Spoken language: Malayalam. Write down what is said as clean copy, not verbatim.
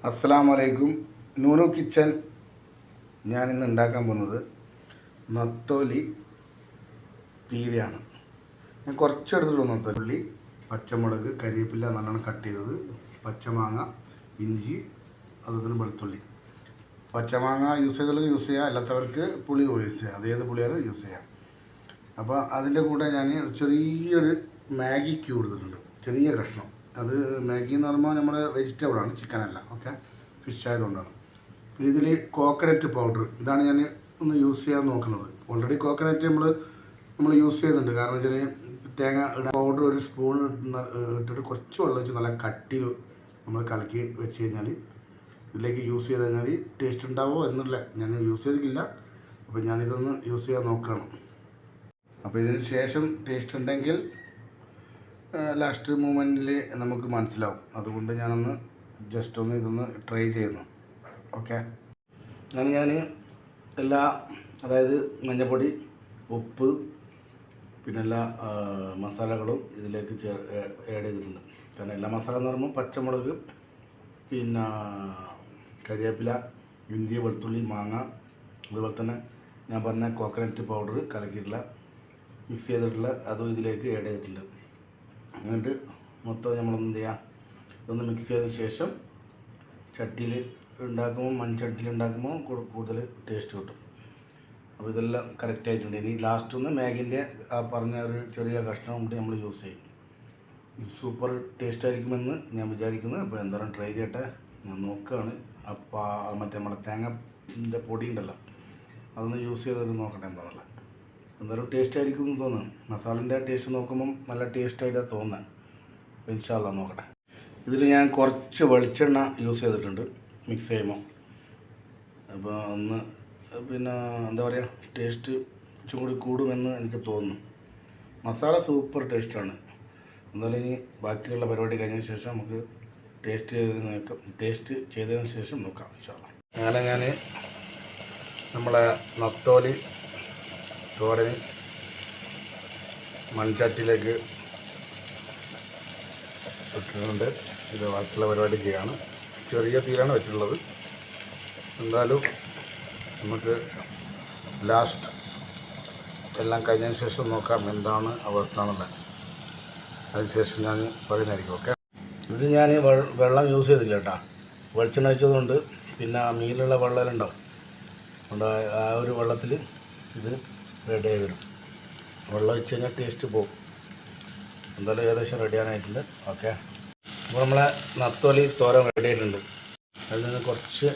അസ്സലാമലൈക്കും. നൂനു കിച്ചൻ. ഞാനിന്ന് ഉണ്ടാക്കാൻ പോകുന്നത് നത്തോലി പീരയാണ്. ഞാൻ കുറച്ചെടുത്തുള്ളൂ. നത്തോലി, പച്ചമുളക്, കരിവേപ്പില നല്ലോണം കട്ട് ചെയ്തത്, പച്ചമാങ്ങ, ഇഞ്ചി, അതുപോലെ വെളുത്തുള്ളി. പച്ചമാങ്ങ യൂസ് ചെയ്തുള്ളത് യൂസ് ചെയ്യുക, അല്ലാത്തവർക്ക് പുളി യൂസ് ചെയ്യുക. അതേത് പുളിയാണ് യൂസ് ചെയ്യുക. അപ്പോൾ അതിൻ്റെ കൂടെ ഞാൻ ചെറിയൊരു മാഗി ക്യൂബ് എടുത്തിട്ടുണ്ട്, ചെറിയ കഷ്ണം. അത് മാഗി എന്ന് പറയുമ്പോൾ നമ്മൾ വെജിറ്റബിളാണ്, ചിക്കനല്ല. ഓക്കെ, ഫിഷ് ആയതുകൊണ്ടാണ്. പിന്നെ ഇതിൽ കോക്കനട്ട് പൗഡർ, ഇതാണ് ഞാൻ ഒന്ന് യൂസ് ചെയ്യാൻ നോക്കുന്നത്. ഓൾറെഡി കോക്കനട്ട് നമ്മൾ യൂസ് ചെയ്യുന്നുണ്ട്. കാരണം വെച്ചാൽ തേങ്ങ പൗഡർ ഒരു സ്പൂൺ ഇട്ടിട്ട് കുറച്ച് വെള്ളം വെച്ച് നല്ല കട്ടിയിൽ നമ്മൾ കലക്കി വെച്ച് കഴിഞ്ഞാൽ ഇതിലേക്ക് യൂസ് ചെയ്ത് കഴിഞ്ഞാൽ ടേസ്റ്റ് ഉണ്ടാവുമോ എന്നുള്ള ഞാൻ യൂസ് ചെയ്തിട്ടില്ല. അപ്പോൾ ഞാനിതൊന്ന് യൂസ് ചെയ്യാൻ നോക്കുകയാണ്. അപ്പോൾ ഇതിന് ശേഷം ടേസ്റ്റ് ഉണ്ടെങ്കിൽ ലാസ്റ്റ് മൂമെൻറ്റിൽ നമുക്ക് മനസ്സിലാവും. അതുകൊണ്ട് ഞാനൊന്ന് ജസ്റ്റ് ഒന്ന് ഇതൊന്ന് ട്രൈ ചെയ്യുന്നു. ഓക്കെ, അങ്ങനെ ഞാൻ എല്ലാ, അതായത് മഞ്ഞൾപ്പൊടി, ഉപ്പ്, പിന്നെ എല്ലാ മസാലകളും ഇതിലേക്ക് ആഡ് ചെയ്തിട്ടുണ്ട്. കാരണം എല്ലാ മസാല എന്ന് പറയുമ്പോൾ പച്ചമുളക്, പിന്നെ കരിവേപ്പില, ഇഞ്ചി, വെളുത്തുള്ളി, മാങ്ങ, അതുപോലെ തന്നെ ഞാൻ പറഞ്ഞ കോക്കനട്ട് പൗഡർ കലക്കിയിട്ടുള്ള മിക്സ് ചെയ്തിട്ടുള്ള അതും ഇതിലേക്ക് ആഡ് ചെയ്തിട്ടുണ്ട്. എന്നിട്ട് മൊത്തം നമ്മളൊന്ന് എന്ത് ചെയ്യുക, ഇതൊന്ന് മിക്സ് ചെയ്തതിന് ശേഷം ചട്ടിയിൽ ഉണ്ടാക്കുമ്പോൾ, മൺചട്ടിയിൽ ഉണ്ടാക്കുമ്പോൾ കൂടുതൽ ടേസ്റ്റ് കിട്ടും. അപ്പോൾ ഇതെല്ലാം കറക്റ്റ് ആയിട്ടുണ്ട്. ഇനി ലാസ്റ്റ് ഒന്ന് മാഗിൻ്റെ ആ പറഞ്ഞ ഒരു ചെറിയ കഷ്ണം കൊണ്ട് നമ്മൾ യൂസ് ചെയ്യും. സൂപ്പർ ടേസ്റ്റ് ആയിരിക്കുമെന്ന് ഞാൻ വിചാരിക്കുന്നത്. അപ്പോൾ എന്തായാലും ട്രൈ ചെയ്യട്ടെ. ഞാൻ നോക്കുകയാണ്. അപ്പോൾ മറ്റേ നമ്മുടെ തേങ്ങൻ്റെ പൊടി ഉണ്ടല്ലോ, അതൊന്ന് യൂസ് ചെയ്തിട്ട് നോക്കട്ടെ എന്താണെന്നുള്ളത്. എന്തായാലും ടേസ്റ്റ് ആയിരിക്കും എന്ന് തോന്നുന്നു. മസാലൻ്റെ ടേസ്റ്റ് നോക്കുമ്പം നല്ല ടേസ്റ്റായിട്ടാണ് തോന്നുന്നത്. അപ്പോൾ ഇൻഷാ അല്ലാഹ് നോക്കട്ടെ. ഇതിൽ ഞാൻ കുറച്ച് വെളിച്ചെണ്ണ യൂസ് ചെയ്തിട്ടുണ്ട് മിക്സ് ചെയ്യുമ്പോൾ. അപ്പോൾ ഒന്ന് പിന്നെ എന്താ പറയുക, ടേസ്റ്റ് കുറച്ചും കൂടി കൂടുമെന്ന് എനിക്ക് തോന്നുന്നു. മസാല സൂപ്പർ ടേസ്റ്റാണ്. എന്തായാലും ഇനി ബാക്കിയുള്ള പരിപാടി കഴിഞ്ഞതിന് ശേഷം നമുക്ക് ടേസ്റ്റ് ചെയ്തതിന് ശേഷം നോക്കാം ഇൻഷാ അല്ലാഹ്. അങ്ങനെ ഞാൻ നമ്മളെ നത്തോലി തോരന് മൺചട്ടിയിലേക്ക് ഇട്ടിട്ടുണ്ട്. ഇത് ബാക്കിയുള്ള പരിപാടി ചെയ്യാണ്. ചെറിയ തീരാണ് വെച്ചിട്ടുള്ളത്. എന്തായാലും നമുക്ക് ലാസ്റ്റ് എല്ലാം കഴിഞ്ഞതിന് ശേഷം നോക്കാം എന്താണ് അവസ്ഥ എന്നുള്ളത്. അതിനുശേഷം ഞാൻ പറയുന്നതായിരിക്കും. ഓക്കെ, ഇത് ഞാൻ വെള്ളം യൂസ് ചെയ്തില്ല കേട്ടോ. വെളിച്ചെണ്ണ ഒഴിച്ചതുകൊണ്ട് പിന്നെ മീനിലുള്ള വെള്ളം ഉണ്ടാവും. അതുകൊണ്ട് ആ ഒരു വെള്ളത്തിൽ ഇത് റെഡിയായി വരും. വെള്ളം ഒഴിച്ച് കഴിഞ്ഞാൽ ടേസ്റ്റ് പോകും. എന്തായാലും ഏകദേശം റെഡിയാനായിട്ടുണ്ട്. ഓക്കെ, അപ്പോൾ നമ്മളെ നത്തോലി തോരൻ റെഡി ആയിട്ടുണ്ട്. അതിൽ നിന്ന് കുറച്ച്